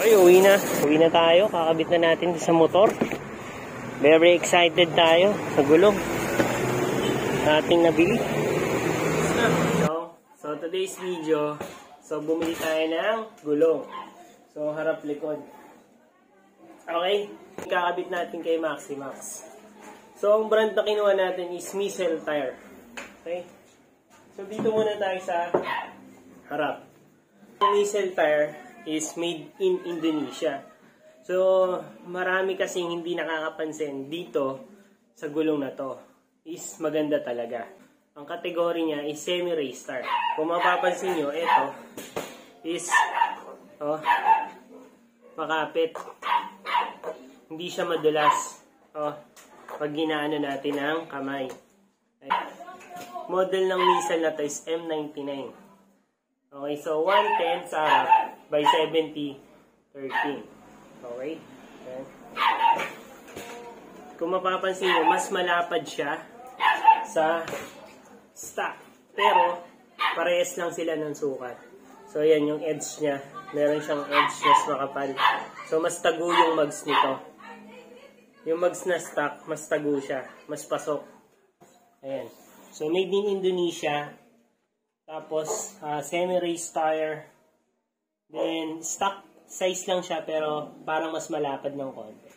Okay, uwi na. Uwi na tayo. Kakabit na natin sa motor. Very excited tayo sa gulong na ating nabili. So today's video, bumili tayo ng gulong. So harap likod. Okay, kakabit natin kay Maximax. So ang brand na kinuha natin is Missile Tire. Okay, so dito muna tayo sa harap. Missile Tire is made in Indonesia. So, marami kasing hindi nakakapansin dito sa gulong na to. Is maganda talaga. Ang kategory niya is semi-race car. Kung mapapansin nyo, ito is makapit. Hindi siya madulas. Pag ginaano natin ang kamay. Okay. Model ng Missile na to is M99. Okay, so 110 sa by 70, 13. Okay? Okay. Kung mapapansin nyo, mas malapad siya sa stock. Pero, parehas lang sila ng sukat. So, yan yung edge niya. Meron siyang edge na makapal. So, mas tago yung mags nito. Yung mags na stock, mas tago siya. Mas pasok. Ayan. So, made in Indonesia. Tapos, semi-race tire. Then, stock size lang siya, pero parang mas malapad ng konti.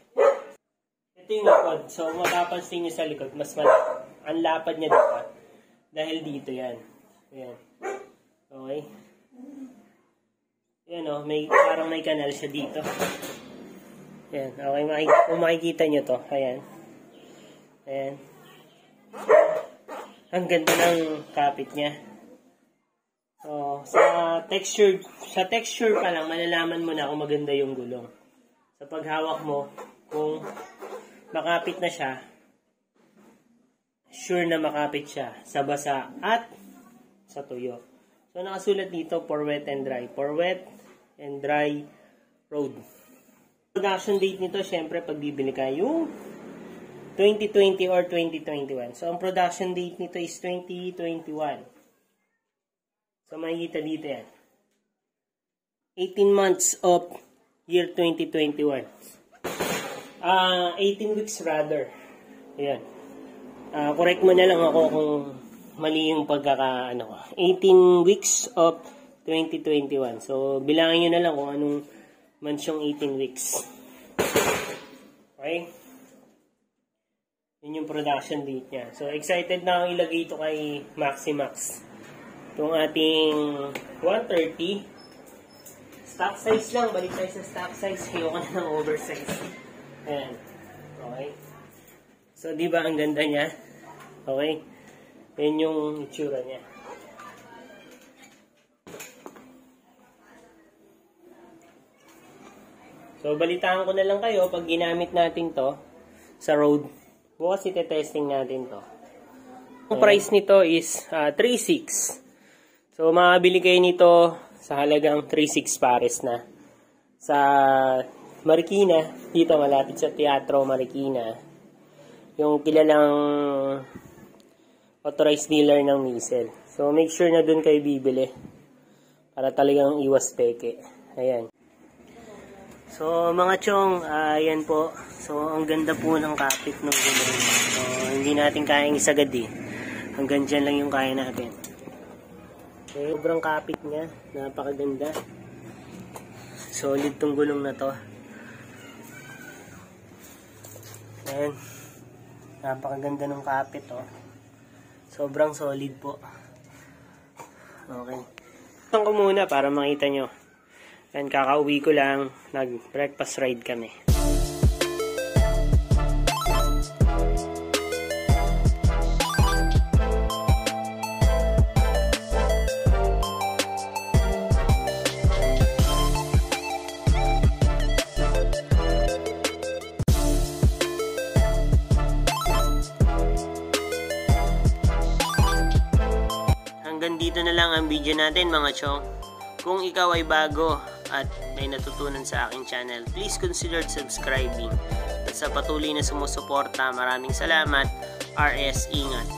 Ito yung likod. So, mapapansin nyo sa likod, mas malapad. Ang lapad niya dito. Dahil dito yan. Ayan. Okay. Ayan parang may kanal siya dito. Ayan. Okay, kung makikita nyo to. Ayan. Ayan. Ang ganda ng kapit niya. So, sa texture pa lang, malalaman mo na kung maganda yung gulong. Sa paghawak mo, kung makapit na siya, sure na makapit siya sa basa at sa tuyo. So, nakasulat dito, for wet and dry. For wet and dry road. Production date nito, syempre, pag bibili ka yung 2020 or 2021. So, ang production date nito is 2021. So, makikita dito yan. 18 months of year 2021. 18 weeks rather. Ayan. Correct mo na lang ako kung mali yung 18 weeks of 2021. So, bilangin nyo na lang kung anong months yung 18 weeks. Okay? Yun yung production date niya. So, excited na akong ilagay ito kay Maximax. Itong ating 130. Stock size lang. Balik tayo sa stock size. Ayoko na ng oversize. Ayan. Okay. So, di ba ang ganda niya? Okay. Yan yung itsura niya. So, balitaan ko na lang kayo pag ginamit natin to sa road. Bukas ite-testing natin to. Ang price nito is 3.6. So, makabili kayo nito sa halagang 3.6 pares na. Sa Marikina, dito malapit sa Teatro Marikina. Yung kilalang authorized dealer ng Missile. So, make sure na dun kayo bibili. Para talagang iwas peke. Ayan. So, mga chong, ayan po. So, ang ganda po ng kapit ng gulong. So, hindi natin kayang isagad eh. Hanggang dyan lang yung kaya natin. Okay, sobrang kapit niya. Napakaganda. Solid tong gulong na to. Ayan. Napakaganda ng kapit, oh. Sobrang solid po. Okay. Ito ko muna para makita nyo. Ayan, kakauwi ko lang. Nag-breakfast ride kami. Hanggang dito na lang ang video natin mga chong. Kung ikaw ay bago at may natutunan sa aking channel, please consider subscribing. At sa patuloy na sumusuporta, maraming salamat. RS, ingat!